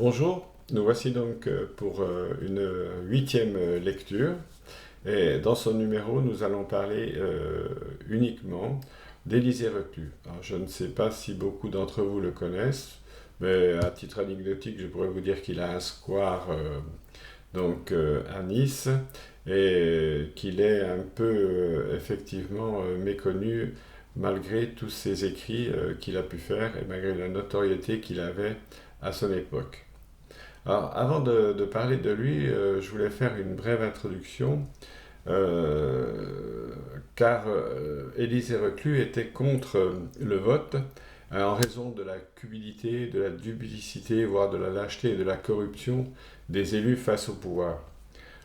Bonjour, nous voici donc pour une huitième lecture et dans ce numéro nous allons parler uniquement d'Élisée Reclus. Alors, je ne sais pas si beaucoup d'entre vous le connaissent, mais à titre anecdotique je pourrais vous dire qu'il a un square à Nice et qu'il est un peu effectivement méconnu malgré tous ses écrits qu'il a pu faire et malgré la notoriété qu'il avait à son époque. Alors, avant de parler de lui, je voulais faire une brève introduction, car Élisée Reclus était contre le vote en raison de la cupidité, de la duplicité, voire de la lâcheté et de la corruption des élus face au pouvoir.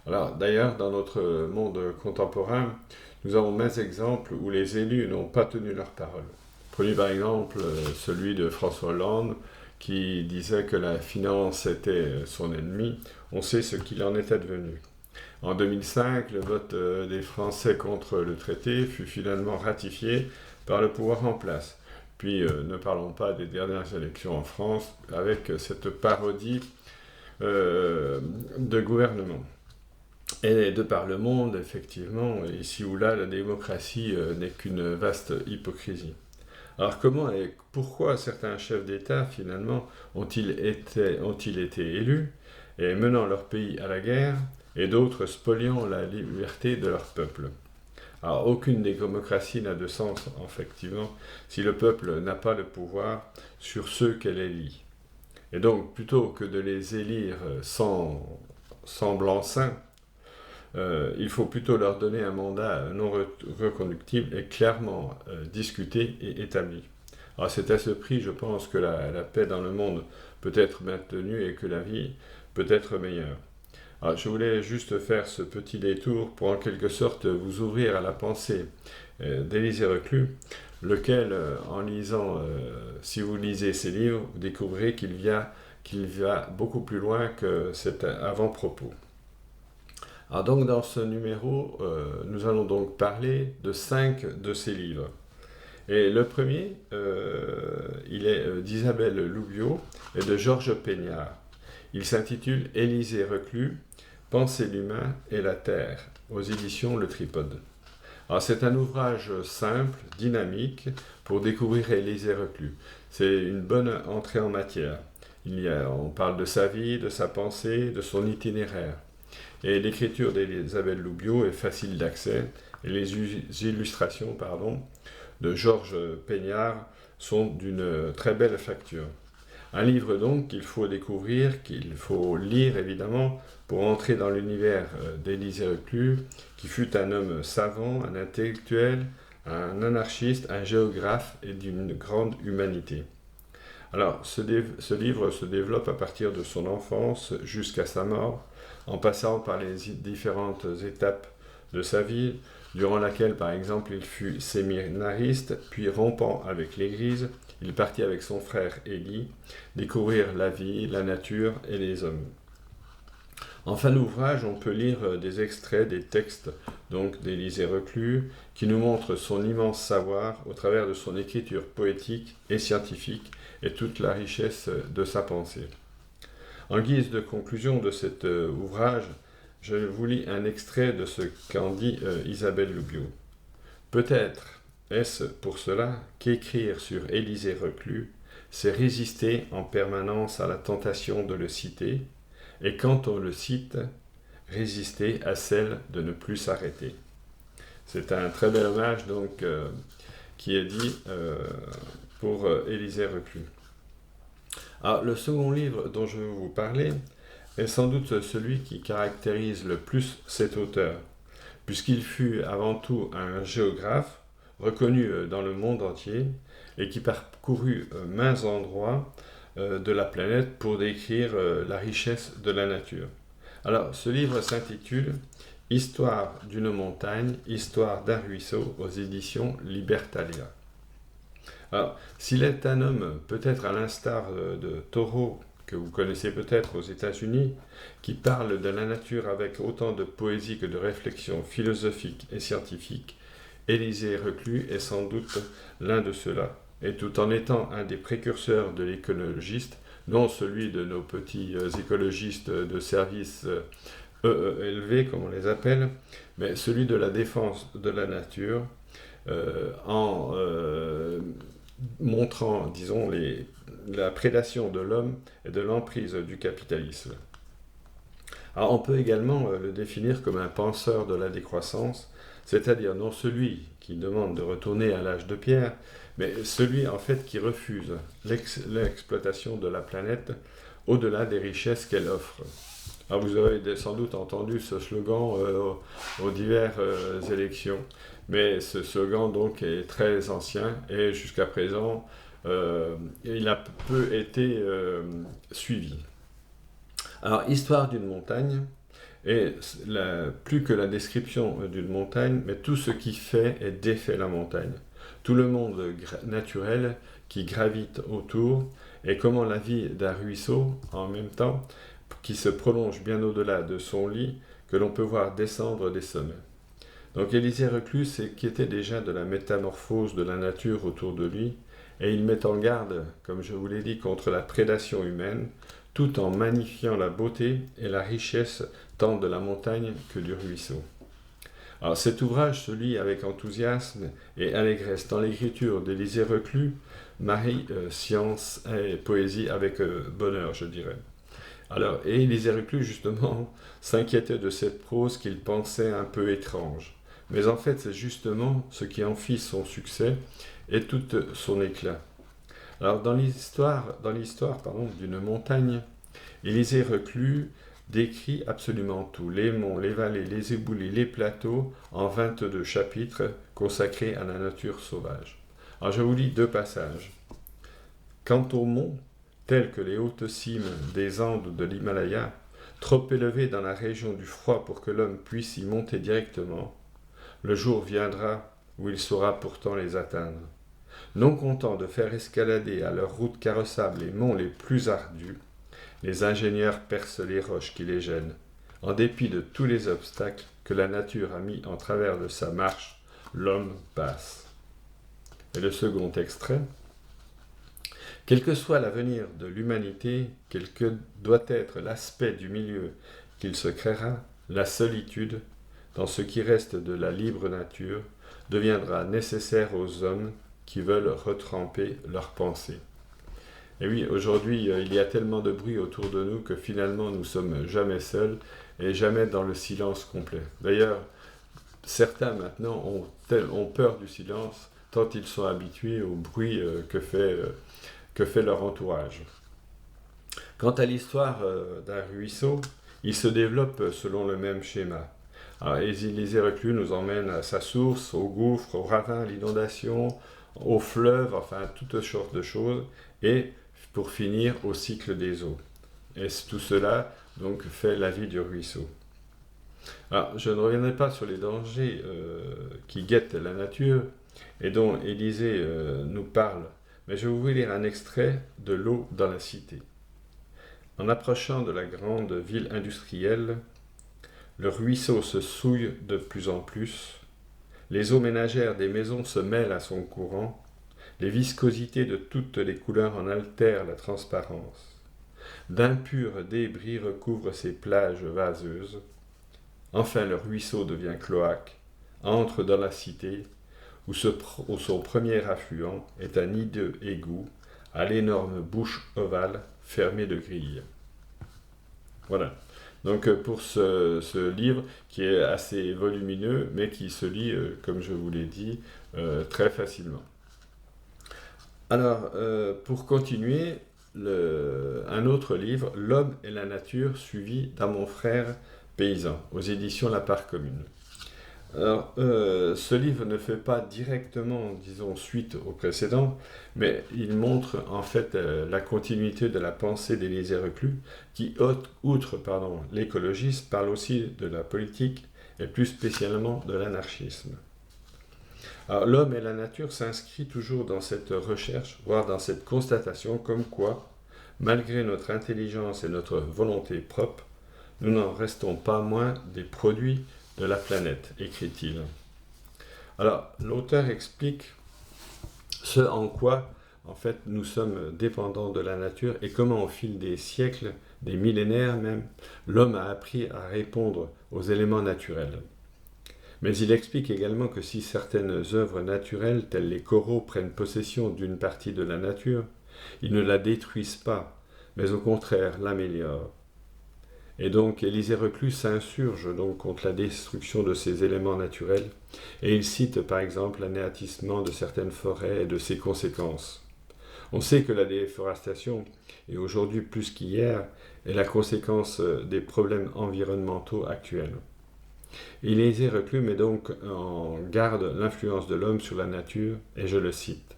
Alors, d'ailleurs, dans notre monde contemporain, nous avons maints exemples où les élus n'ont pas tenu leur parole. Prenez par exemple celui de François Hollande, qui disait que la finance était son ennemi. On sait ce qu'il en est advenu. En 2005, le vote des Français contre le traité fut finalement ratifié par le pouvoir en place. Puis ne parlons pas des dernières élections en France avec cette parodie de gouvernement. Et de par le monde, effectivement, ici ou là, la démocratie n'est qu'une vaste hypocrisie. Alors comment et pourquoi certains chefs d'État, finalement, ont-ils été élus et menant leur pays à la guerre, et d'autres spoliant la liberté de leur peuple? Alors aucune démocratie n'a de sens, effectivement, si le peuple n'a pas le pouvoir sur ceux qu'elle élit. Et donc, plutôt que de les élire sans blanc-seing, il faut plutôt leur donner un mandat non reconductible et clairement discuté et établi. Alors c'est à ce prix, je pense, que la paix dans le monde peut être maintenue et que la vie peut être meilleure. Alors, je voulais juste faire ce petit détour pour en quelque sorte vous ouvrir à la pensée d'Élisée Reclus, lequel, en lisant, si vous lisez ses livres, vous découvrirez qu'il va beaucoup plus loin que cet avant-propos. Alors donc dans ce numéro, nous allons donc parler de 5 de ses livres. Et le premier, il est d'Isabelle Loubiot et de Georges Pégnard. Il s'intitule Élisée Reclus, Penser l'humain et la terre, aux éditions Le Tripode. Alors c'est un ouvrage simple, dynamique, pour découvrir Élisée Reclus. C'est une bonne entrée en matière. On parle de sa vie, de sa pensée, de son itinéraire. Et l'écriture d'Isabelle Loubiot est facile d'accès, et les illustrations de Georges Pégnard sont d'une très belle facture. Un livre donc qu'il faut découvrir, qu'il faut lire évidemment, pour entrer dans l'univers d'Élisée Reclus, qui fut un homme savant, un intellectuel, un anarchiste, un géographe et d'une grande humanité. Alors, ce livre se développe à partir de son enfance jusqu'à sa mort, en passant par les différentes étapes de sa vie, durant laquelle, par exemple, il fut séminariste, puis rompant avec l'Église, il partit avec son frère Élie découvrir la vie, la nature et les hommes. En fin d'ouvrage, on peut lire des extraits des textes donc d'Élisée Reclus, qui nous montrent son immense savoir au travers de son écriture poétique et scientifique et toute la richesse de sa pensée. En guise de conclusion de cet ouvrage, je vous lis un extrait de ce qu'en dit Isabelle Loubiot. Peut-être est-ce pour cela qu'écrire sur Élisée Reclus, c'est résister en permanence à la tentation de le citer, et quand on le cite, résister à celle de ne plus s'arrêter. C'est un très bel hommage donc qui est dit pour Élisée Reclus. Alors, le second livre dont je vais vous parler est sans doute celui qui caractérise le plus cet auteur, puisqu'il fut avant tout un géographe reconnu dans le monde entier et qui parcourut maints endroits de la planète pour décrire la richesse de la nature. Alors, ce livre s'intitule « Histoire d'une montagne, histoire d'un ruisseau » aux éditions Libertalia. Alors, s'il est un homme, peut-être à l'instar de Thoreau, que vous connaissez peut-être aux États-Unis, qui parle de la nature avec autant de poésie que de réflexion philosophique et scientifique, Élisée Reclus est sans doute l'un de ceux-là. Et tout en étant un des précurseurs de l'écologiste, non celui de nos petits écologistes de service EELV, comme on les appelle, mais celui de la défense de la nature, en montrant, disons, la prédation de l'homme et de l'emprise du capitalisme. Alors on peut également le définir comme un penseur de la décroissance, c'est-à-dire non celui qui demande de retourner à l'âge de pierre, mais celui en fait qui refuse l'exploitation de la planète au-delà des richesses qu'elle offre. Alors vous avez sans doute entendu ce slogan aux diverses élections, mais ce slogan donc est très ancien et jusqu'à présent il a peu été suivi. Alors, histoire d'une montagne, et plus que la description d'une montagne, mais tout ce qui fait et défait la montagne. Tout le monde naturel qui gravite autour, et comment la vie d'un ruisseau, en même temps, qui se prolonge bien au-delà de son lit, que l'on peut voir descendre des sommets. Donc Élisée Reclus s'inquiétait déjà de la métamorphose de la nature autour de lui, et il met en garde, comme je vous l'ai dit, contre la prédation humaine, tout en magnifiant la beauté et la richesse tant de la montagne que du ruisseau. Alors cet ouvrage se lit avec enthousiasme et allégresse dans l'écriture d'Élisée Reclus, marie science et poésie avec bonheur, je dirais. Alors, et Élisée Reclus, justement, s'inquiétait de cette prose qu'il pensait un peu étrange. Mais en fait, c'est justement ce qui en fit son succès et tout son éclat. Alors, dans l'histoire d'une montagne, Élisée Reclus décrit absolument tout, les monts, les vallées, les éboulis, les plateaux, en 22 chapitres consacrés à la nature sauvage. Alors, je vous lis 2 passages. Quant aux monts, tels que les hautes cimes des Andes ou de l'Himalaya, trop élevés dans la région du froid pour que l'homme puisse y monter directement, le jour viendra où il saura pourtant les atteindre. Non contents de faire escalader à leur route carrossable les monts les plus ardus, les ingénieurs percent les roches qui les gênent, en dépit de tous les obstacles que la nature a mis en travers de sa marche, l'homme passe. Et le second extrait. Quel que soit l'avenir de l'humanité, quel que doit être l'aspect du milieu qu'il se créera, la solitude, dans ce qui reste de la libre nature, deviendra nécessaire aux hommes qui veulent retremper leurs pensées. Et oui, aujourd'hui, il y a tellement de bruit autour de nous que finalement nous ne sommes jamais seuls et jamais dans le silence complet. D'ailleurs, certains maintenant ont peur du silence tant ils sont habitués au bruit que fait leur entourage. Quant à l'histoire d'un ruisseau, il se développe selon le même schéma. Alors, Élisée Reclus nous emmène à sa source, au gouffre, au ravin, à l'inondation, au fleuve, enfin toutes sortes de choses, et pour finir au cycle des eaux. Et tout cela donc fait la vie du ruisseau. Alors, je ne reviendrai pas sur les dangers qui guettent la nature et dont Élisée nous parle, mais je vais vous lire un extrait de L'eau dans la cité. En approchant de la grande ville industrielle, le ruisseau se souille de plus en plus, les eaux ménagères des maisons se mêlent à son courant, les viscosités de toutes les couleurs en altèrent la transparence. D'impurs débris recouvrent ces plages vaseuses. Enfin le ruisseau devient cloaque, entre dans la cité, où son premier affluent est un hideux égout, à l'énorme bouche ovale fermée de grilles. Voilà. Donc pour ce livre qui est assez volumineux, mais qui se lit, comme je vous l'ai dit, très facilement. Alors, pour continuer, un autre livre, L'homme et la nature, suivi d'un mon frère paysan, aux éditions La Part Commune. Alors, ce livre ne fait pas directement, disons, suite au précédent, mais il montre en fait la continuité de la pensée d'Élisée Reclus, qui, outre l'écologisme, parle aussi de la politique et plus spécialement de l'anarchisme. Alors, l'homme et la nature s'inscrit toujours dans cette recherche, voire dans cette constatation, comme quoi, malgré notre intelligence et notre volonté propre, nous n'en restons pas moins des produits de la planète, écrit-il. Alors, l'auteur explique ce en quoi en fait, nous sommes dépendants de la nature et comment au fil des siècles, des millénaires même, l'homme a appris à répondre aux éléments naturels. Mais il explique également que si certaines œuvres naturelles, telles les coraux, prennent possession d'une partie de la nature, ils ne la détruisent pas, mais au contraire l'améliorent. Et donc Élisée Reclus s'insurge donc contre la destruction de ces éléments naturels, et il cite par exemple l'anéantissement de certaines forêts et de ses conséquences. On sait que la déforestation, et aujourd'hui plus qu'hier, est la conséquence des problèmes environnementaux actuels. Élisée Reclus met donc en garde l'influence de l'homme sur la nature, et je le cite.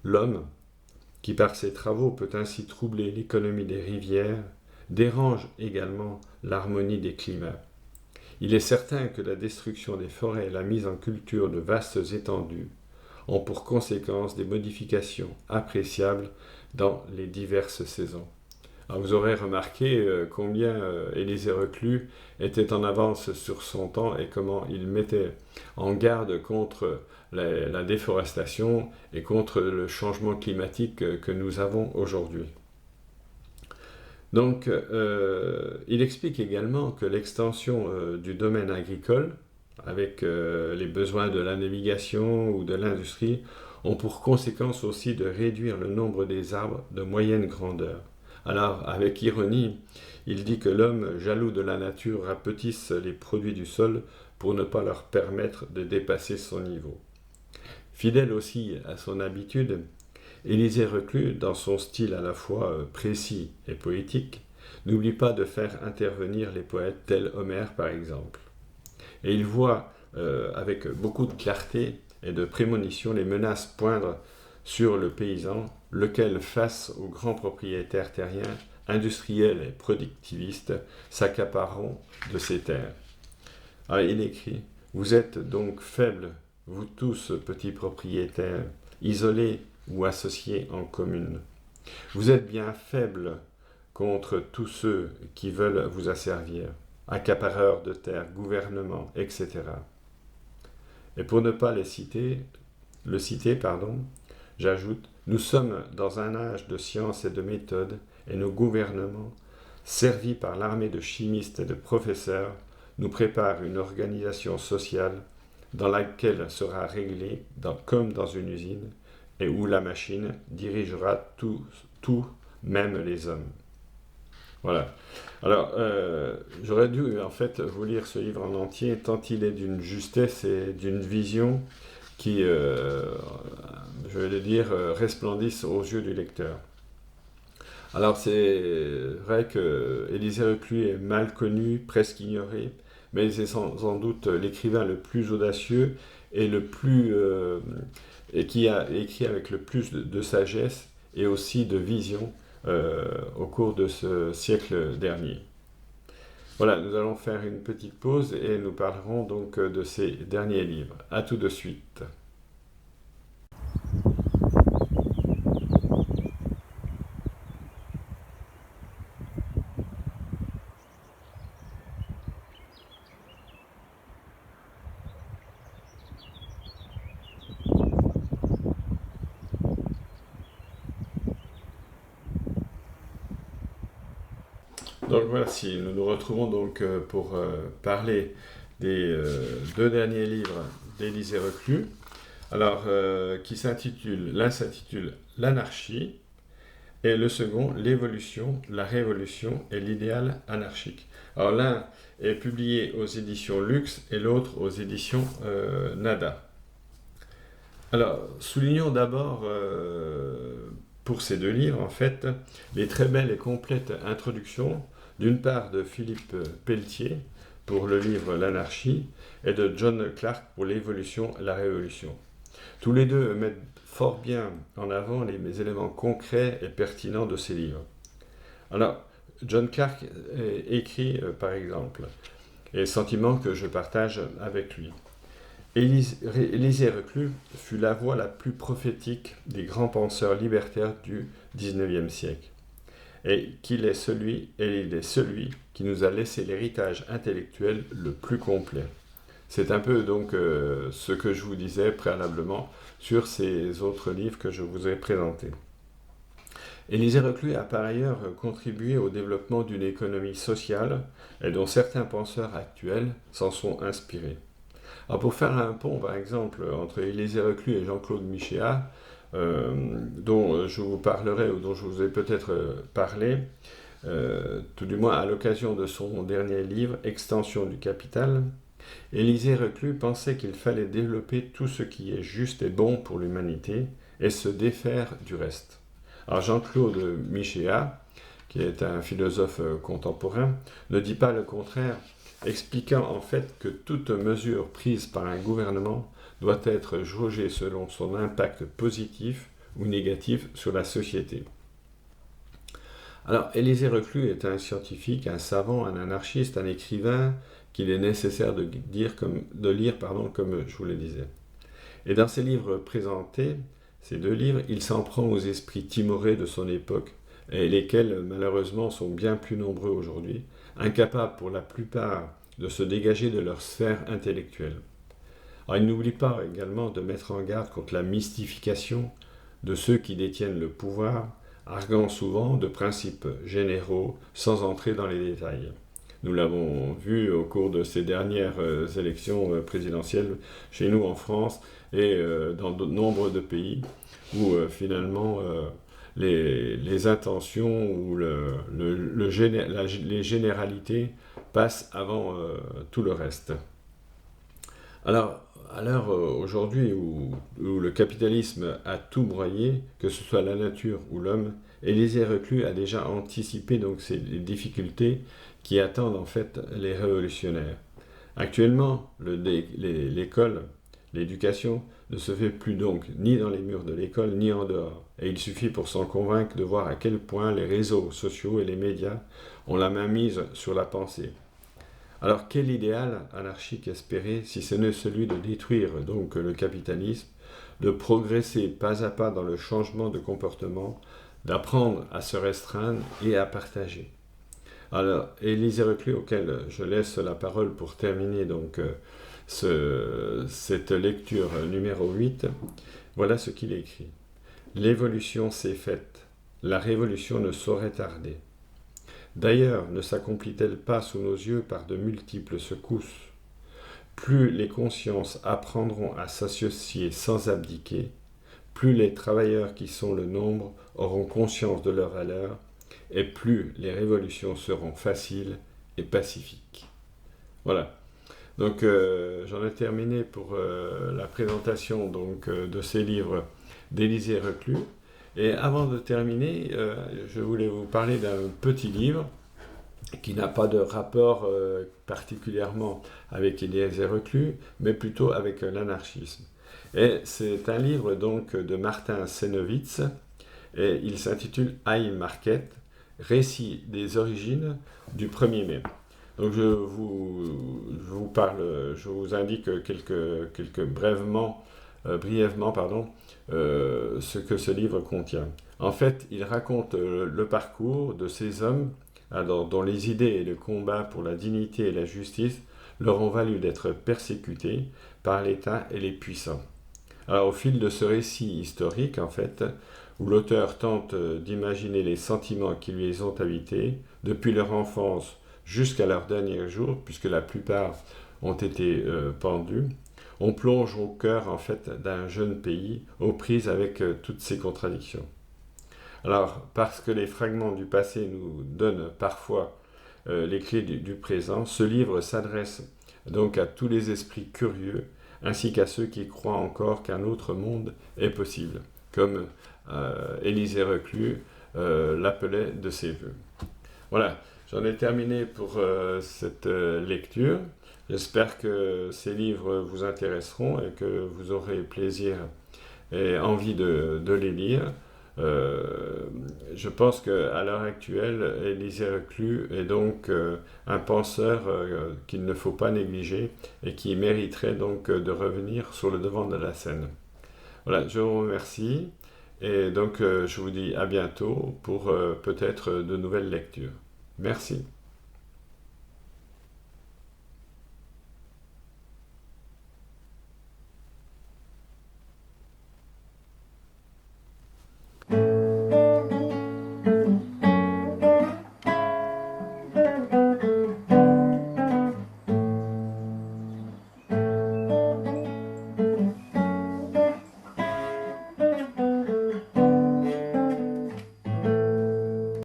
L'homme, qui par ses travaux peut ainsi troubler l'économie des rivières, dérange également l'harmonie des climats. Il est certain que la destruction des forêts et la mise en culture de vastes étendues ont pour conséquence des modifications appréciables dans les diverses saisons. Alors vous aurez remarqué combien Élisée Reclus était en avance sur son temps et comment il mettait en garde contre la déforestation et contre le changement climatique que nous avons aujourd'hui. Donc, il explique également que l'extension du domaine agricole, avec les besoins de la navigation ou de l'industrie, ont pour conséquence aussi de réduire le nombre des arbres de moyenne grandeur. Alors, avec ironie, il dit que l'homme, jaloux de la nature, rapetisse les produits du sol pour ne pas leur permettre de dépasser son niveau. Fidèle aussi à son habitude, Élisée Reclus, dans son style à la fois précis et poétique, n'oublie pas de faire intervenir les poètes tels Homère par exemple. Et il voit avec beaucoup de clarté et de prémonition les menaces poindre sur le paysan, lequel, face aux grands propriétaires terriens, industriels et productivistes, s'accapareront de ces terres. Alors, il écrit « Vous êtes donc faibles, vous tous petits propriétaires, isolés ou associés en commune. Vous êtes bien faibles contre tous ceux qui veulent vous asservir, accapareurs de terres, gouvernements, etc. » Et pour ne pas le citer, j'ajoute, nous sommes dans un âge de science et de méthode, et nos gouvernements, servis par l'armée de chimistes et de professeurs, nous préparent une organisation sociale dans laquelle sera réglé, comme dans une usine, et où la machine dirigera tout, même les hommes. Voilà. Alors, j'aurais dû en fait vous lire ce livre en entier, tant il est d'une justesse et d'une vision qui, je vais le dire, resplendissent aux yeux du lecteur. Alors, c'est vrai que Élisée Reclus est mal connu, presque ignoré, mais c'est sans doute l'écrivain le plus audacieux et et qui a écrit avec le plus de sagesse et aussi de vision au cours de ce siècle dernier. Voilà, nous allons faire une petite pause et nous parlerons donc de ces derniers livres. À tout de suite. Donc voici, nous nous retrouvons donc pour parler des deux derniers livres d'Élisée Reclus, alors l'un s'intitule L'anarchie et le second L'évolution, la révolution et l'idéal anarchique. Alors l'un est publié aux éditions Luxe et l'autre aux éditions Nada. Alors soulignons d'abord pour ces deux livres en fait les très belles et complètes introductions d'une part de Philippe Pelletier pour le livre L'anarchie et de John Clarke pour l'évolution et la révolution. Tous les deux mettent fort bien en avant les éléments concrets et pertinents de ces livres. Alors, John Clarke écrit par exemple, et sentiment que je partage avec lui. Élisée Reclus fut la voix la plus prophétique des grands penseurs libertaires du XIXe siècle. Et il est celui qui nous a laissé l'héritage intellectuel le plus complet. C'est un peu donc ce que je vous disais préalablement sur ces autres livres que je vous ai présentés. Élisée Reclus a par ailleurs contribué au développement d'une économie sociale et dont certains penseurs actuels s'en sont inspirés. Alors pour faire un pont par exemple entre Élisée Reclus et Jean-Claude Michéa, dont je vous parlerai ou dont je vous ai peut-être parlé, tout du moins à l'occasion de son dernier livre, Extension du capital, Élisée Reclus pensait qu'il fallait développer tout ce qui est juste et bon pour l'humanité et se défaire du reste. Alors Jean-Claude Michéa, qui est un philosophe contemporain, ne dit pas le contraire, expliquant en fait que toute mesure prise par un gouvernement doit être jaugée selon son impact positif ou négatif sur la société. Alors, Élisée Reclus est un scientifique, un savant, un anarchiste, un écrivain qu'il est nécessaire de lire, comme je vous le disais. Et dans ses livres présentés, ces 2 livres, il s'en prend aux esprits timorés de son époque, et lesquels malheureusement sont bien plus nombreux aujourd'hui, incapables pour la plupart de se dégager de leur sphère intellectuelle. Alors, il n'oublie pas également de mettre en garde contre la mystification de ceux qui détiennent le pouvoir, arguant souvent de principes généraux sans entrer dans les détails. Nous l'avons vu au cours de ces dernières élections présidentielles chez nous en France et dans de nombreux pays où finalement les intentions ou les généralités passent avant tout le reste. Alors, à l'heure aujourd'hui où le capitalisme a tout broyé, que ce soit la nature ou l'homme, Élisée Reclus a déjà anticipé donc les difficultés qui attendent en fait les révolutionnaires. Actuellement, l'école, l'éducation ne se fait plus donc ni dans les murs de l'école ni en dehors. Et il suffit pour s'en convaincre de voir à quel point les réseaux sociaux et les médias ont la main mise sur la pensée. Alors quel idéal anarchique espérer si ce n'est celui de détruire donc le capitalisme, de progresser pas à pas dans le changement de comportement, d'apprendre à se restreindre et à partager. Alors Élisée Reclus, auquel je laisse la parole pour terminer donc cette lecture numéro 8, voilà ce qu'il écrit. L'évolution s'est faite, la révolution ne saurait tarder. D'ailleurs, ne s'accomplit-elle pas sous nos yeux par de multiples secousses? Plus les consciences apprendront à s'associer sans abdiquer, plus les travailleurs qui sont le nombre auront conscience de leur valeur, et plus les révolutions seront faciles et pacifiques. Voilà. Donc j'en ai terminé pour la présentation donc, de ces livres d'Élisée Reclus. Et avant de terminer, je voulais vous parler d'un petit livre qui n'a pas de rapport particulièrement avec Élisée Reclus, mais plutôt avec l'anarchisme. Et c'est un livre donc de Martin Sennewitz, et il s'intitule High Market, récit des origines du 1er mai. Donc je vous indique brièvement, ce que ce livre contient. En fait, il raconte le parcours de ces hommes dont les idées et le combat pour la dignité et la justice leur ont valu d'être persécutés par l'État et les puissants. Alors, au fil de ce récit historique, en fait, où l'auteur tente d'imaginer les sentiments qui lui ont habités, depuis leur enfance jusqu'à leurs derniers jours, puisque la plupart ont été pendus, on plonge au cœur en fait d'un jeune pays aux prises avec toutes ses contradictions. Alors, parce que les fragments du passé nous donnent parfois les clés du présent, ce livre s'adresse donc à tous les esprits curieux, ainsi qu'à ceux qui croient encore qu'un autre monde est possible, comme Élisée Reclus l'appelait de ses voeux. Voilà, j'en ai terminé pour cette lecture. J'espère que ces livres vous intéresseront et que vous aurez plaisir et envie de les lire. Je pense qu'à l'heure actuelle, Élisée Reclus est donc un penseur qu'il ne faut pas négliger et qui mériterait donc de revenir sur le devant de la scène. Voilà, je vous remercie et donc je vous dis à bientôt pour peut-être de nouvelles lectures. Merci.